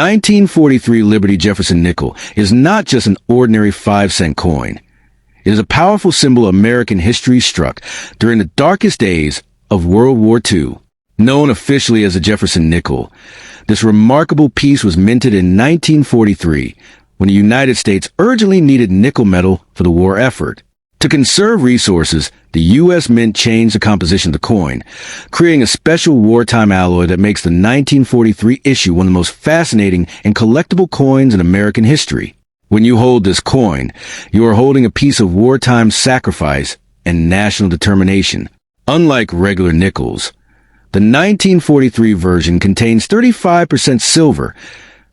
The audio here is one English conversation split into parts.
1943 Liberty Jefferson Nickel is not just an ordinary 5-cent coin. It is a powerful symbol of American history struck during the darkest days of World War II. Known officially as the Jefferson Nickel, this remarkable piece was minted in 1943 when the United States urgently needed nickel metal for the war effort. To conserve resources, the U.S. Mint changed the composition of the coin, creating a special wartime alloy that makes the 1943 issue one of the most fascinating and collectible coins in American history. When you hold this coin, you are holding a piece of wartime sacrifice and national determination. Unlike regular nickels, the 1943 version contains 35% silver,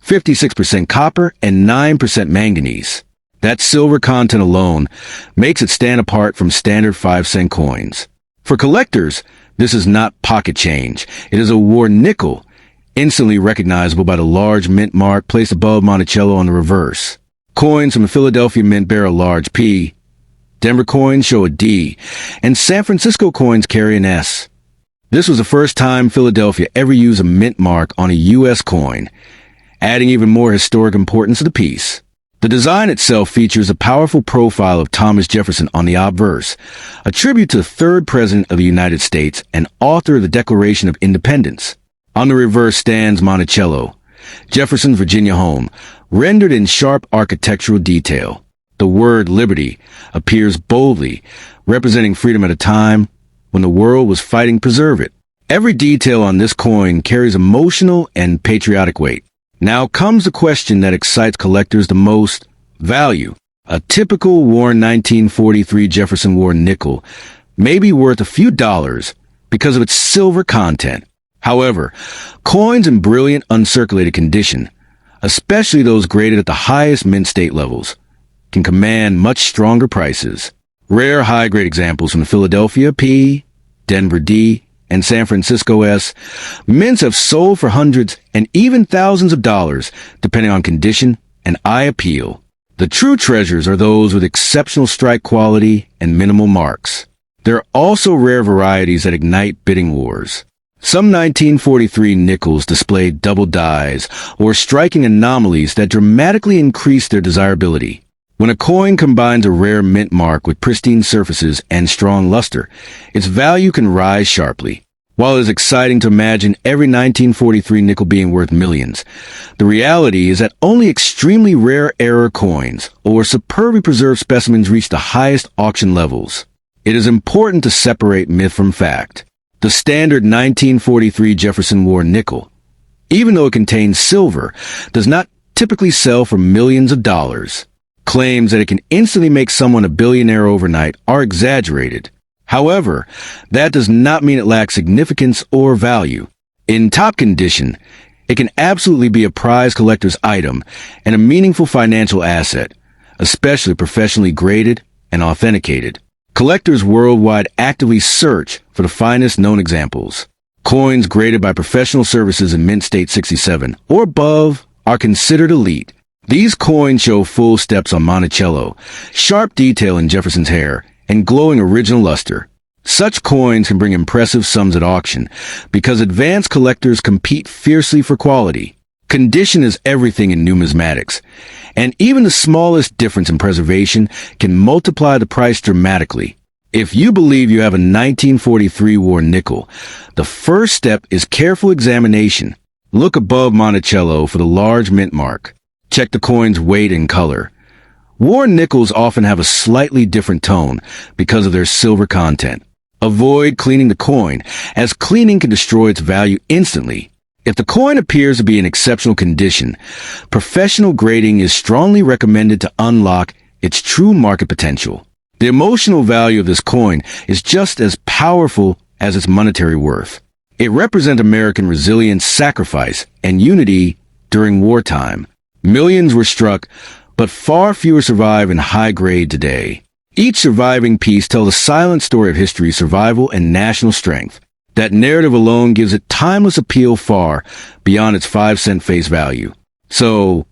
56% copper, and 9% manganese. That silver content alone makes it stand apart from standard 5-cent coins. For collectors, this is not pocket change. It is a war nickel, instantly recognizable by the large mint mark placed above Monticello on the reverse. Coins from the Philadelphia Mint bear a large P, Denver coins show a D, and San Francisco coins carry an S. This was the first time Philadelphia ever used a mint mark on a U.S. coin, adding even more historic importance to the piece. The design itself features a powerful profile of Thomas Jefferson on the obverse, a tribute to the third President of the United States and author of the Declaration of Independence. On the reverse stands Monticello, Jefferson's Virginia home, rendered in sharp architectural detail. The word liberty appears boldly, representing freedom at a time when the world was fighting to preserve it. Every detail on this coin carries emotional and patriotic weight. Now comes the question that excites collectors the most: value. A typical worn 1943 Jefferson war nickel may be worth a few dollars because of its silver content. However, coins in brilliant uncirculated condition, especially those graded at the highest mint state levels, can command much stronger prices. Rare high-grade examples from the Philadelphia P, Denver D, and San Francisco S, mints have sold for hundreds and even thousands of dollars, depending on condition and eye appeal. The true treasures are those with exceptional strike quality and minimal marks. There are also rare varieties that ignite bidding wars. Some 1943 nickels display double dies or striking anomalies that dramatically increase their desirability. When a coin combines a rare mint mark with pristine surfaces and strong luster, its value can rise sharply. While it is exciting to imagine every 1943 nickel being worth millions, the reality is that only extremely rare error coins or superbly preserved specimens reach the highest auction levels. It is important to separate myth from fact. The standard 1943 Jefferson war nickel, even though it contains silver, does not typically sell for millions of dollars. Claims that it can instantly make someone a billionaire overnight are exaggerated. However, that does not mean it lacks significance or value. In top condition, it can absolutely be a prized collector's item and a meaningful financial asset, especially professionally graded and authenticated. Collectors worldwide actively search for the finest known examples. Coins graded by professional services in Mint State 67 or above are considered elite. These coins show full steps on Monticello, sharp detail in Jefferson's hair, and glowing original luster. Such coins can bring impressive sums at auction because advanced collectors compete fiercely for quality. Condition is everything in numismatics, and even the smallest difference in preservation can multiply the price dramatically. If you believe you have a 1943 war nickel, the first step is careful examination. Look above Monticello for the large mint mark. Check the coin's weight and color. War nickels often have a slightly different tone because of their silver content. Avoid cleaning the coin, as cleaning can destroy its value instantly. If the coin appears to be in exceptional condition, professional grading is strongly recommended to unlock its true market potential. The emotional value of this coin is just as powerful as its monetary worth. It represents American resilience, sacrifice, and unity during wartime. Millions were struck, but far fewer survive in high grade today. Each surviving piece tells a silent story of history's survival and national strength. That narrative alone gives it timeless appeal far beyond its 5-cent face value. So,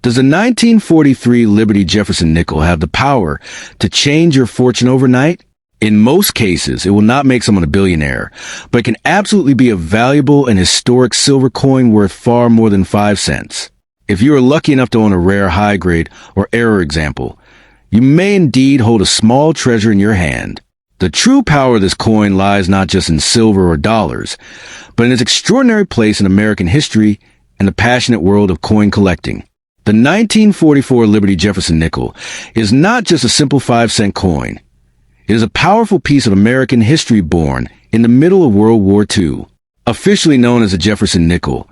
does the 1943 Liberty Jefferson nickel have the power to change your fortune overnight? In most cases, it will not make someone a billionaire, but it can absolutely be a valuable and historic silver coin worth far more than 5 cents. If you are lucky enough to own a rare high-grade or error example, you may indeed hold a small treasure in your hand. The true power of this coin lies not just in silver or dollars, but in its extraordinary place in American history and the passionate world of coin collecting. The 1944 Liberty Jefferson Nickel is not just a simple 5-cent coin. It is a powerful piece of American history born in the middle of World War II. Officially known as the Jefferson Nickel,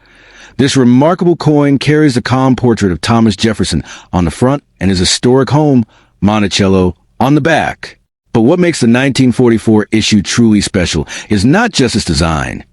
this remarkable coin carries the calm portrait of Thomas Jefferson on the front and his historic home, Monticello, on the back. But what makes the 1944 issue truly special is not just its design.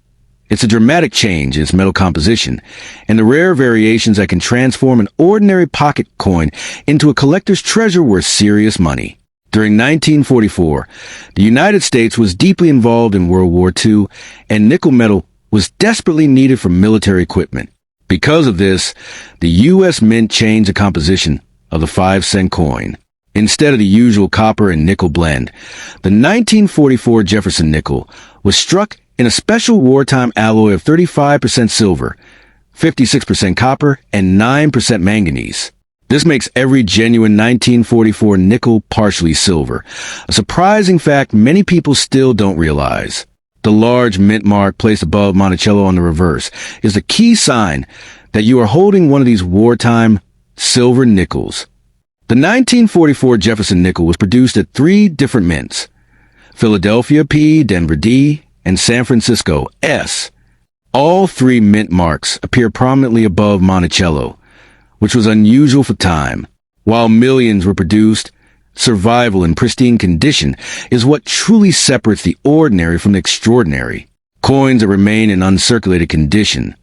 It's a dramatic change in its metal composition and the rare variations that can transform an ordinary pocket coin into a collector's treasure worth serious money. During 1944, the United States was deeply involved in World War II, and nickel metal was desperately needed for military equipment. Because of this, the U.S. Mint changed the composition of the 5-cent coin. Instead of the usual copper and nickel blend, the 1944 Jefferson Nickel was struck in a special wartime alloy of 35% silver, 56% copper, and 9% manganese. This makes every genuine 1944 nickel partially silver, a surprising fact many people still don't realize. The large mint mark placed above Monticello on the reverse is the key sign that you are holding one of these wartime silver nickels. The 1944 Jefferson Nickel was produced at 3 different mints: Philadelphia P, Denver D, and San Francisco S. All 3 mint marks appear prominently above Monticello, which was unusual for time. While millions were produced, survival in pristine condition is what truly separates the ordinary from the extraordinary. Coins that remain in uncirculated condition,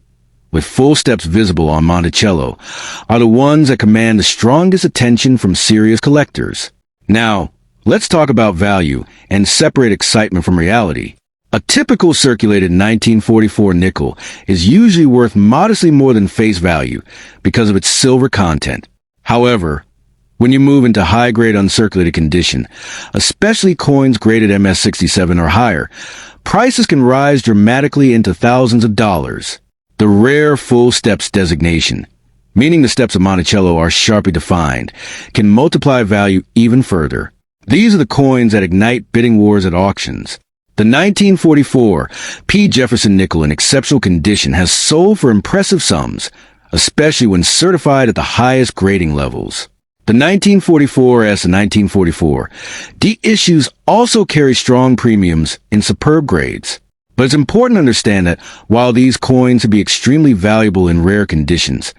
with full steps visible on Monticello, are the ones that command the strongest attention from serious collectors. Now, let's talk about value and separate excitement from reality. A typical circulated 1944 nickel is usually worth modestly more than face value because of its silver content. However, when you move into high-grade uncirculated condition, especially coins graded MS-67 or higher, prices can rise dramatically into thousands of dollars. The rare full steps designation, meaning the steps of Monticello are sharply defined, can multiply value even further. These are the coins that ignite bidding wars at auctions. The 1944 P. Jefferson Nickel in exceptional condition has sold for impressive sums, especially when certified at the highest grading levels. The 1944S and 1944 D issues also carry strong premiums in superb grades. But it's important to understand that while these coins can be extremely valuable in rare conditions,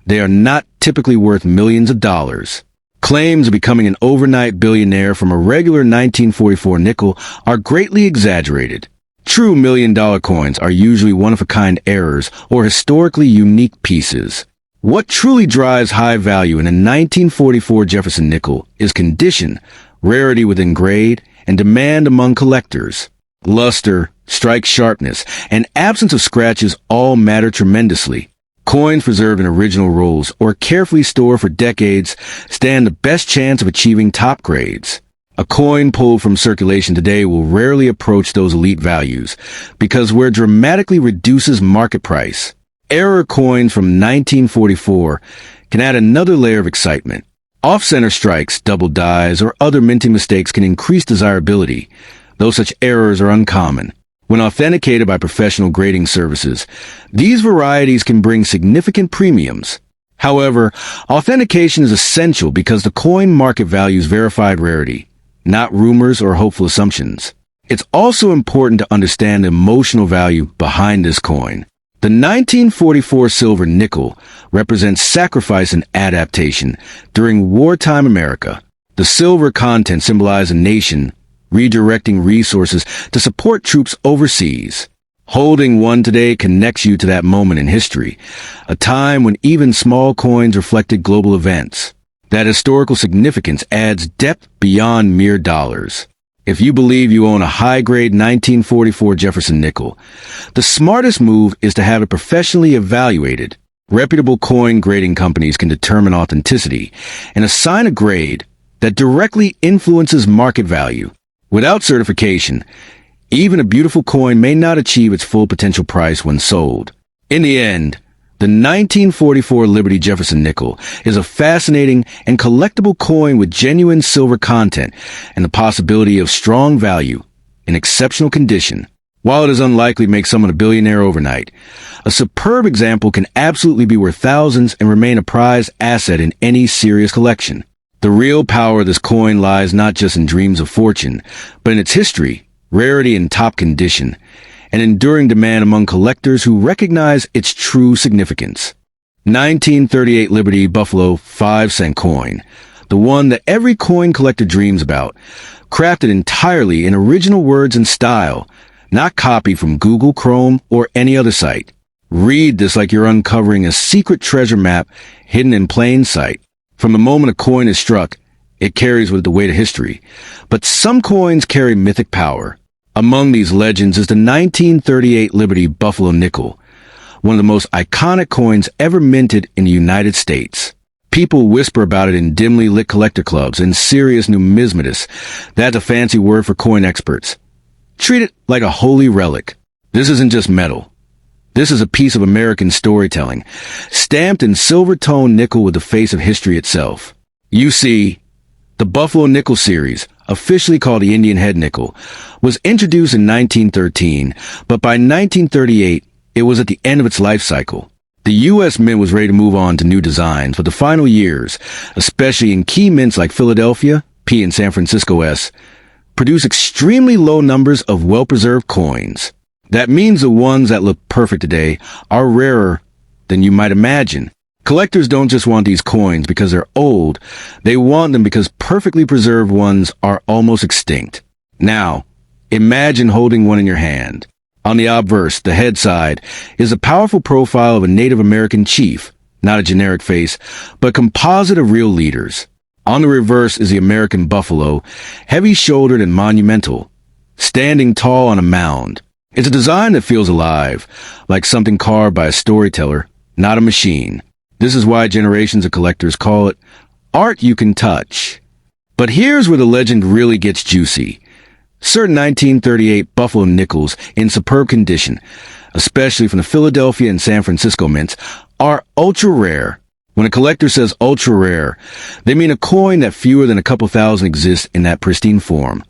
they are not typically worth millions of dollars. Claims of becoming an overnight billionaire from a regular 1944 nickel are greatly exaggerated. True million-dollar coins are usually one-of-a-kind errors or historically unique pieces. What truly drives high value in a 1944 Jefferson nickel is condition, rarity within grade, and demand among collectors. Luster, strike sharpness, and absence of scratches all matter tremendously. Coins preserved in original rolls or carefully stored for decades stand the best chance of achieving top grades. A coin pulled from circulation today will rarely approach those elite values because where it dramatically reduces market price. Error coins from 1944 can add another layer of excitement. Off-center strikes, double dies, or other minting mistakes can increase desirability, though such errors are uncommon. When authenticated by professional grading services, these varieties can bring significant premiums. However, authentication is essential because the coin market values verified rarity, not rumors or hopeful assumptions. It's also important to understand the emotional value behind this coin. The 1944 silver nickel represents sacrifice and adaptation during wartime America. The silver content symbolizes a nation redirecting resources to support troops overseas. Holding one today connects you to that moment in history, a time when even small coins reflected global events. That historical significance adds depth beyond mere dollars. If you believe you own a high-grade 1944 Jefferson Nickel, the smartest move is to have it professionally evaluated. Reputable coin grading companies can determine authenticity and assign a grade that directly influences market value. Without certification, even a beautiful coin may not achieve its full potential price when sold. In the end, The 1944 Liberty Jefferson Nickel is a fascinating and collectible coin with genuine silver content and the possibility of strong value in exceptional condition. While it is unlikely to make someone a billionaire overnight, a superb example can absolutely be worth thousands and remain a prized asset in any serious collection. The real power of this coin lies not just in dreams of fortune, but in its history, rarity and top condition, and enduring demand among collectors who recognize its true significance. 1938 Liberty Buffalo 5-cent coin, the one that every coin collector dreams about, crafted entirely in original words and style, not copied from Google, Chrome, or any other site. Read this like you're uncovering a secret treasure map hidden in plain sight. From the moment a coin is struck, it carries with it the weight of history. But some coins carry mythic power. Among these legends is the 1938 Liberty Buffalo Nickel, one of the most iconic coins ever minted in the United States. People whisper about it in dimly lit collector clubs and serious numismatists. That's a fancy word for coin experts. Treat it like a holy relic. This isn't just metal. This is a piece of American storytelling, stamped in silver-toned nickel with the face of history itself. You see, the Buffalo Nickel series, officially called the Indian Head Nickel, was introduced in 1913, but by 1938, it was at the end of its life cycle. The U.S. Mint was ready to move on to new designs, but the final years, especially in key mints like Philadelphia, P, and San Francisco S, produce extremely low numbers of well-preserved coins. That means the ones that look perfect today are rarer than you might imagine. Collectors don't just want these coins because they're old, they want them because perfectly preserved ones are almost extinct. Now, imagine holding one in your hand. On the obverse, the head side, is a powerful profile of a Native American chief, not a generic face, but a composite of real leaders. On the reverse is the American buffalo, heavy-shouldered and monumental, standing tall on a mound. It's a design that feels alive, like something carved by a storyteller, not a machine. This is why generations of collectors call it art you can touch. But here's where the legend really gets juicy. Certain 1938 Buffalo nickels in superb condition, especially from the Philadelphia and San Francisco mints, are ultra rare. When a collector says ultra rare, they mean a coin that fewer than a couple thousand exists in that pristine form.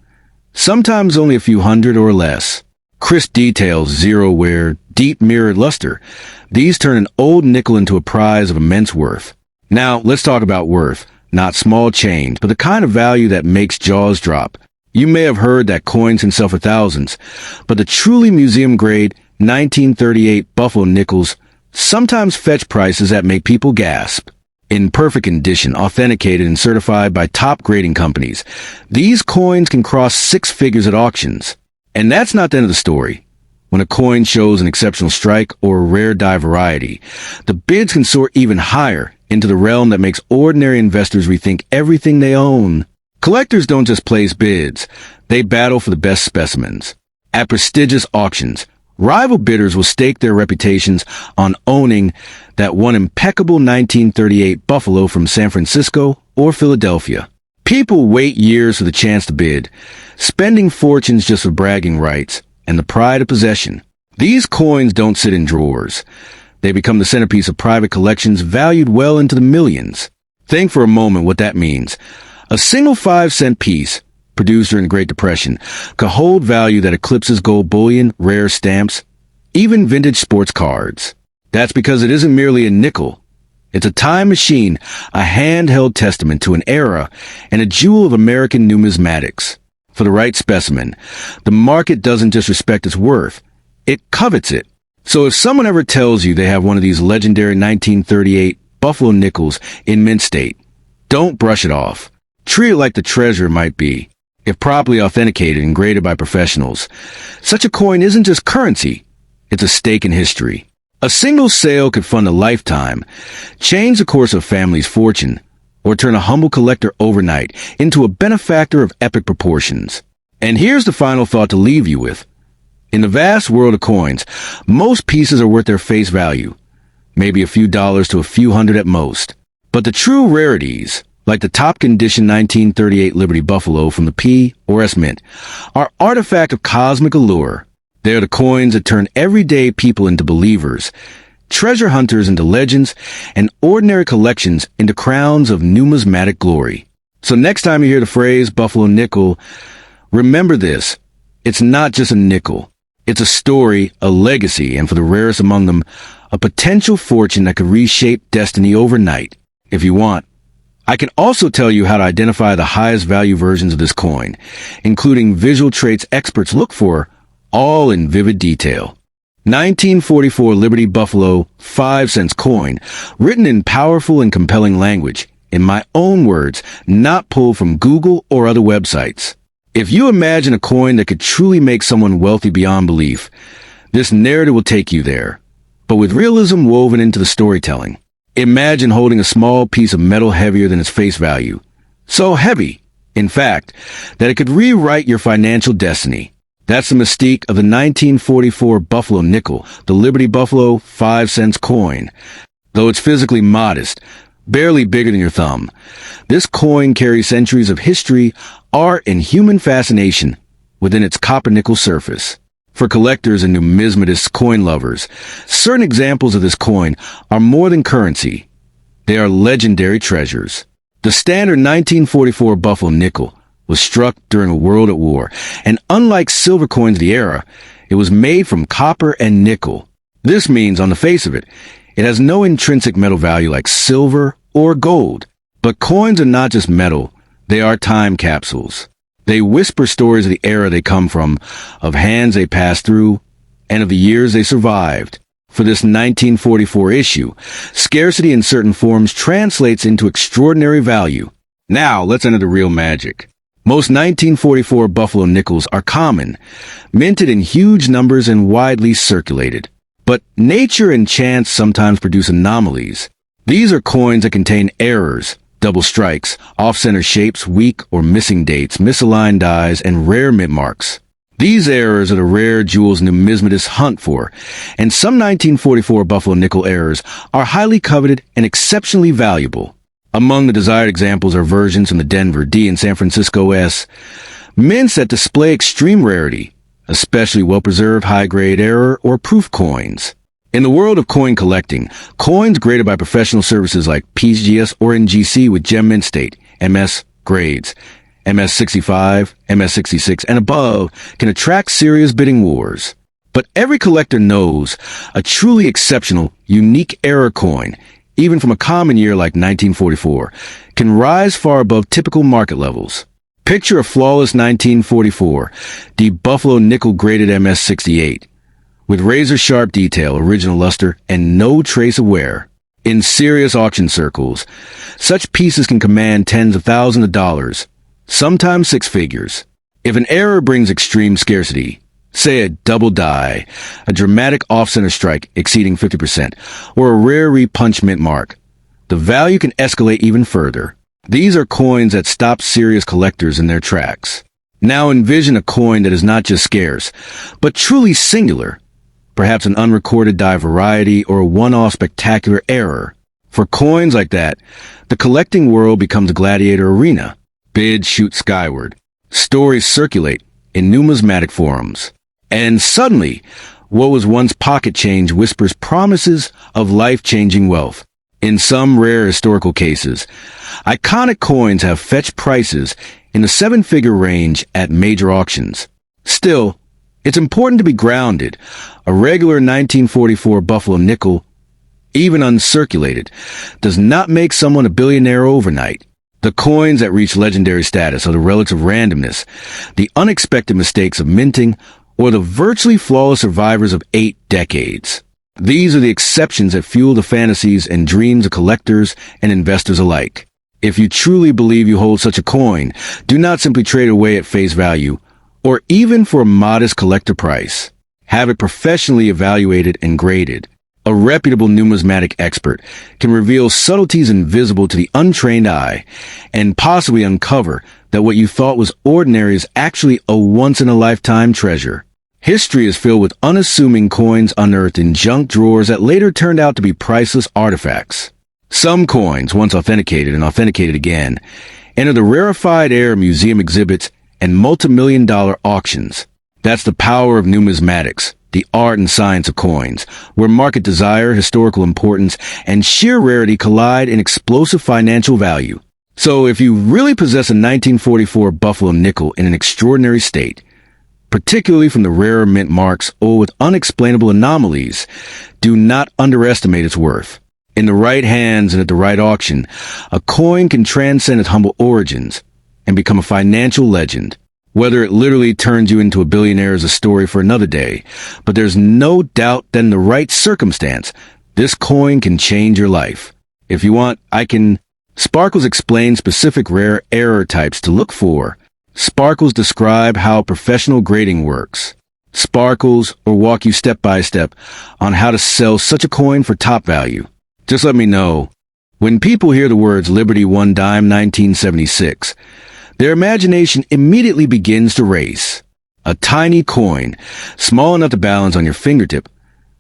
Sometimes only a few hundred or less. Crisp details, zero wear, deep mirrored luster. These turn an old nickel into a prize of immense worth. Now, let's talk about worth. Not small change, but the kind of value that makes jaws drop. You may have heard that coins can sell for thousands, but the truly museum-grade 1938 Buffalo nickels sometimes fetch prices that make people gasp. In perfect condition, authenticated and certified by top grading companies, these coins can cross six figures at auctions. And that's not the end of the story. When a coin shows an exceptional strike or a rare die variety, the bids can soar even higher into the realm that makes ordinary investors rethink everything they own. Collectors don't just place bids, they battle for the best specimens. At prestigious auctions, rival bidders will stake their reputations on owning that one impeccable 1938 Buffalo from San Francisco or Philadelphia. People wait years for the chance to bid, spending fortunes just for bragging rights and the pride of possession. These coins don't sit in drawers. They become the centerpiece of private collections valued well into the millions. Think for a moment what that means. A single 5-cent piece, produced during the Great Depression, could hold value that eclipses gold bullion, rare stamps, even vintage sports cards. That's because it isn't merely a nickel. It's a time machine, a handheld testament to an era, and a jewel of American numismatics. For the right specimen, the market doesn't just respect its worth, it covets it. So if someone ever tells you they have one of these legendary 1938 Buffalo nickels in mint state, don't brush it off. Treat it like the treasure it might be. If properly authenticated and graded by professionals, such a coin isn't just currency, it's a stake in history. A single sale could fund a lifetime, change the course of a family's fortune, or turn a humble collector overnight into a benefactor of epic proportions. And here's the final thought to leave you with. In the vast world of coins, most pieces are worth their face value, maybe a few dollars to a few hundred at most. But the true rarities, like the top condition 1938 Liberty Buffalo from the P or S Mint, are artifact of cosmic allure. They are the coins that turn everyday people into believers, treasure hunters into legends, and ordinary collections into crowns of numismatic glory. So next time you hear the phrase Buffalo Nickel, remember this. It's not just a nickel. It's a story, a legacy, and for the rarest among them, a potential fortune that could reshape destiny overnight. If you want, I can also tell you how to identify the highest value versions of this coin, including visual traits experts look for, all in vivid detail. 1944 Liberty Buffalo 5-cent coin, written in powerful and compelling language, in my own words, not pulled from Google or other websites. If you imagine a coin that could truly make someone wealthy beyond belief, this narrative will take you there, but with realism woven into the storytelling. Imagine holding a small piece of metal heavier than its face value. So heavy, in fact, that it could rewrite your financial destiny. That's the mystique of the 1944 Buffalo Nickel, the Liberty Buffalo 5-cent coin. Though it's physically modest, barely bigger than your thumb, this coin carries centuries of history, art, and human fascination within its copper-nickel surface. For collectors and numismatists, coin lovers, certain examples of this coin are more than currency. They are legendary treasures. The standard 1944 Buffalo Nickel was struck during a world at war, and unlike silver coins of the era, it was made from copper and nickel. This means, on the face of it, it has no intrinsic metal value like silver or gold. But coins are not just metal, they are time capsules. They whisper stories of the era they come from, of hands they passed through, and of the years they survived. For this 1944 issue, scarcity in certain forms translates into extraordinary value. Now, let's enter the real magic. Most 1944 Buffalo Nickels are common, minted in huge numbers and widely circulated. But nature and chance sometimes produce anomalies. These are coins that contain errors, double strikes, off-center shapes, weak or missing dates, misaligned dies, and rare mint marks. These errors are the rare jewels numismatists hunt for, and some 1944 Buffalo Nickel errors are highly coveted and exceptionally valuable. Among the desired examples are versions from the Denver D and San Francisco S, mints that display extreme rarity, especially well-preserved high-grade error or proof coins. In the world of coin collecting, coins graded by professional services like PGS or NGC with gem mint state, MS grades, MS65, MS66, and above can attract serious bidding wars. But every collector knows a truly exceptional, unique error coin, even from a common year like 1944, can rise far above typical market levels. Picture a flawless 1944, the Buffalo Nickel graded MS68, with razor-sharp detail, original luster, and no trace of wear. In serious auction circles, such pieces can command tens of thousands of dollars, sometimes six figures. If an error brings extreme scarcity, say a double die, a dramatic off-center strike exceeding 50%, or a rare repunch mint mark, the value can escalate even further. These are coins that stop serious collectors in their tracks. Now envision a coin that is not just scarce, but truly singular, perhaps an unrecorded die variety or a one-off spectacular error. For coins like that, the collecting world becomes a gladiator arena. Bids shoot skyward. Stories circulate in numismatic forums. And suddenly, what was once pocket change whispers promises of life-changing wealth. In some rare historical cases, iconic coins have fetched prices in the seven-figure range at major auctions. Still, it's important to be grounded. A regular 1944 Buffalo Nickel, even uncirculated, does not make someone a billionaire overnight. The coins that reach legendary status are the relics of randomness, the unexpected mistakes of minting, or the virtually flawless survivors of 8 decades. These are the exceptions that fuel the fantasies and dreams of collectors and investors alike. If you truly believe you hold such a coin, do not simply trade it away at face value, or even for a modest collector price. Have it professionally evaluated and graded. A reputable numismatic expert can reveal subtleties invisible to the untrained eye and possibly uncover that what you thought was ordinary is actually a once-in-a-lifetime treasure. History is filled with unassuming coins unearthed in junk drawers that later turned out to be priceless artifacts. Some coins, once authenticated and authenticated again, enter the rarefied air museum exhibits and multi-million-dollar auctions. That's the power of numismatics, the art and science of coins, where market desire, historical importance, and sheer rarity collide in explosive financial value. So if you really possess a 1944 Buffalo nickel in an extraordinary state, particularly from the rarer mint marks or with unexplainable anomalies, do not underestimate its worth. In the right hands and at the right auction, a coin can transcend its humble origins and become a financial legend. Whether it literally turns you into a billionaire is a story for another day, but there's no doubt that in the right circumstance, this coin can change your life. If you want, Sparkles explain specific rare error types to look for. Sparkles describe how professional grading works. Sparkles or walk you step by step on how to sell such a coin for top value. Just let me know. When people hear the words Liberty 1 Dime 1976, their imagination immediately begins to race. A tiny coin, small enough to balance on your fingertip,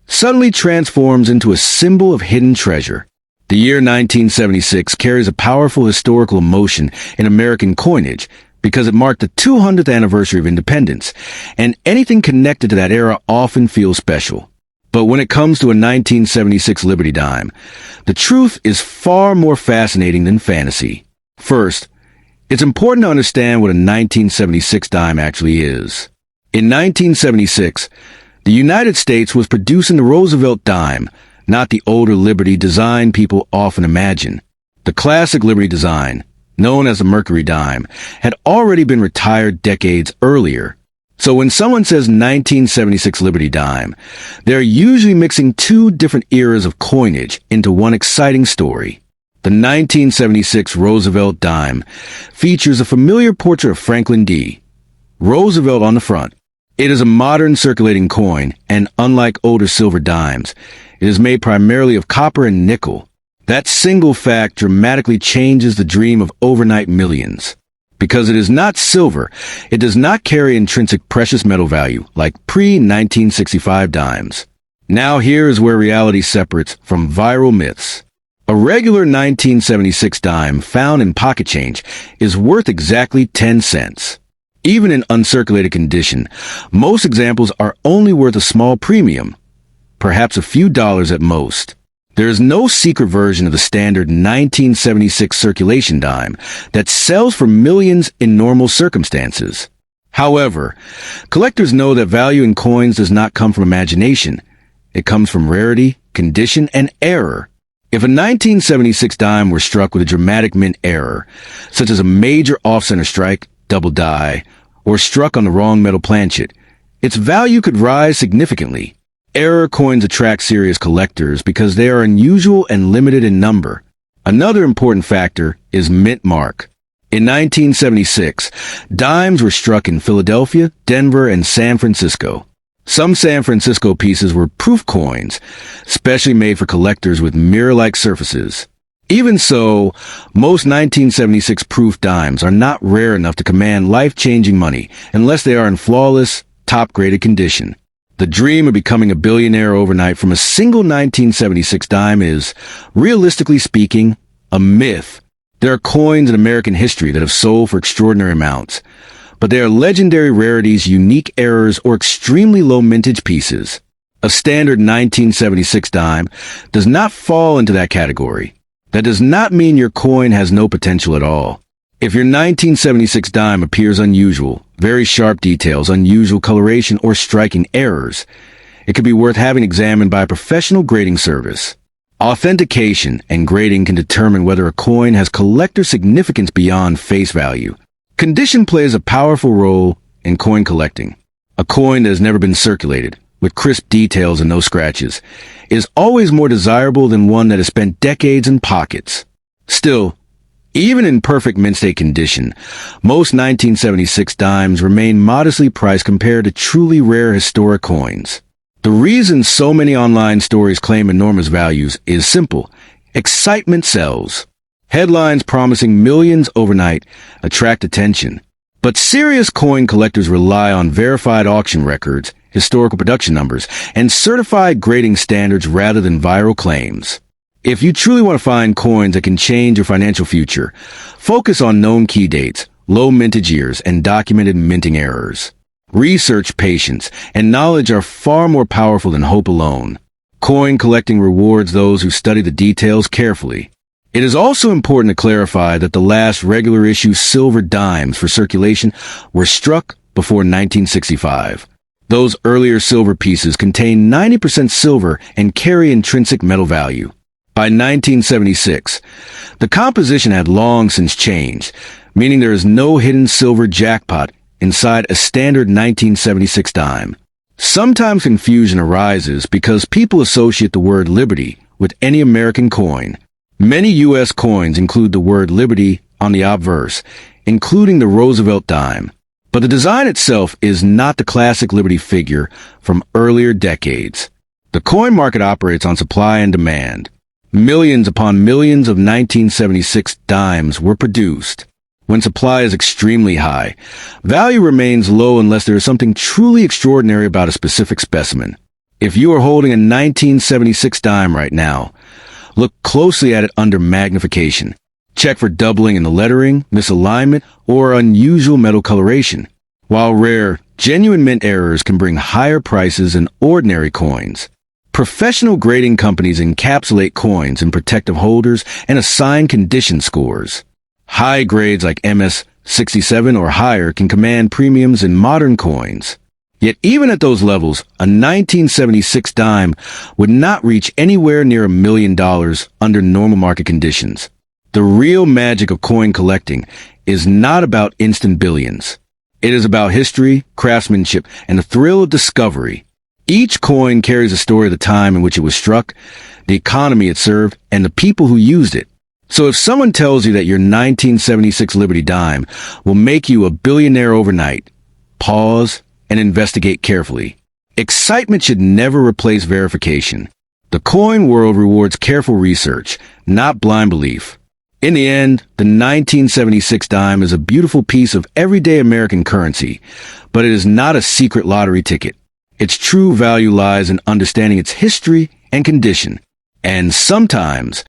suddenly transforms into a symbol of hidden treasure. The year 1976 carries a powerful historical emotion in American coinage because it marked the 200th anniversary of independence, and anything connected to that era often feels special. But when it comes to a 1976 Liberty Dime, the truth is far more fascinating than fantasy. First, it's important to understand what a 1976 dime actually is. In 1976, the United States was producing the Roosevelt dime, not the older Liberty design people often imagine. The classic Liberty design, known as the Mercury Dime, had already been retired decades earlier. So when someone says 1976 Liberty Dime, they're usually mixing two different eras of coinage into one exciting story. The 1976 Roosevelt dime features a familiar portrait of Franklin D. Roosevelt on the front. It is a modern circulating coin, and unlike older silver dimes, it is made primarily of copper and nickel. That single fact dramatically changes the dream of overnight millions. Because it is not silver, it does not carry intrinsic precious metal value like pre-1965 dimes. Now here is where reality separates from viral myths. A regular 1976 dime found in pocket change is worth exactly 10 cents. Even in uncirculated condition, most examples are only worth a small premium, perhaps a few dollars at most. There is no secret version of the standard 1976 circulation dime that sells for millions in normal circumstances. However, collectors know that value in coins does not come from imagination. It comes from rarity, condition, and error. If a 1976 dime were struck with a dramatic mint error, such as a major off-center strike, double die, or struck on the wrong metal planchet, its value could rise significantly. Error coins attract serious collectors because they are unusual and limited in number. Another important factor is mint mark. In 1976, dimes were struck in Philadelphia, Denver, and San Francisco. Some San Francisco pieces were proof coins, specially made for collectors with mirror-like surfaces. Even so, most 1976 proof dimes are not rare enough to command life-changing money unless they are in flawless, top-graded condition. The dream of becoming a billionaire overnight from a single 1976 dime is, realistically speaking, a myth. There are coins in American history that have sold for extraordinary amounts, but they are legendary rarities, unique errors, or extremely low mintage pieces. A standard 1976 dime does not fall into that category. That does not mean your coin has no potential at all. If your 1976 dime appears unusual, very sharp details, unusual coloration, or striking errors, it could be worth having examined by a professional grading service. Authentication and grading can determine whether a coin has collector significance beyond face value. Condition plays a powerful role in coin collecting. A coin that has never been circulated, with crisp details and no scratches, is always more desirable than one that has spent decades in pockets. Still, even in perfect mint state condition, most 1976 dimes remain modestly priced compared to truly rare historic coins. The reason so many online stories claim enormous values is simple. Excitement sells. Headlines promising millions overnight attract attention. But serious coin collectors rely on verified auction records, historical production numbers, and certified grading standards rather than viral claims. If you truly want to find coins that can change your financial future, focus on known key dates, low mintage years, and documented minting errors. Research, patience, and knowledge are far more powerful than hope alone. Coin collecting rewards those who study the details carefully. It is also important to clarify that the last regular issue silver dimes for circulation were struck before 1965. Those earlier silver pieces contain 90% silver and carry intrinsic metal value. By 1976, the composition had long since changed, meaning there is no hidden silver jackpot inside a standard 1976 dime. Sometimes confusion arises because people associate the word liberty with any American coin. Many U.S. coins include the word liberty on the obverse, including the Roosevelt dime. But the design itself is not the classic liberty figure from earlier decades. The coin market operates on supply and demand. Millions upon millions of 1976 dimes were produced. When supply is extremely high, value remains low unless there is something truly extraordinary about a specific specimen. If you are holding a 1976 dime right now, look closely at it under magnification. Check for doubling in the lettering, misalignment, or unusual metal coloration. While rare, genuine mint errors can bring higher prices than ordinary coins. Professional grading companies encapsulate coins in protective holders and assign condition scores. High grades like MS-67 or higher can command premiums in modern coins. Yet even at those levels, a 1976 dime would not reach anywhere near $1 million under normal market conditions. The real magic of coin collecting is not about instant billions. It is about history, craftsmanship, and the thrill of discovery. Each coin carries a story of the time in which it was struck, the economy it served, and the people who used it. So if someone tells you that your 1976 Liberty dime will make you a billionaire overnight, pause and investigate carefully. Excitement should never replace verification. The coin world rewards careful research, not blind belief. In the end, the 1976 dime is a beautiful piece of everyday American currency, but it is not a secret lottery ticket. Its true value lies in understanding its history and condition. And sometimes,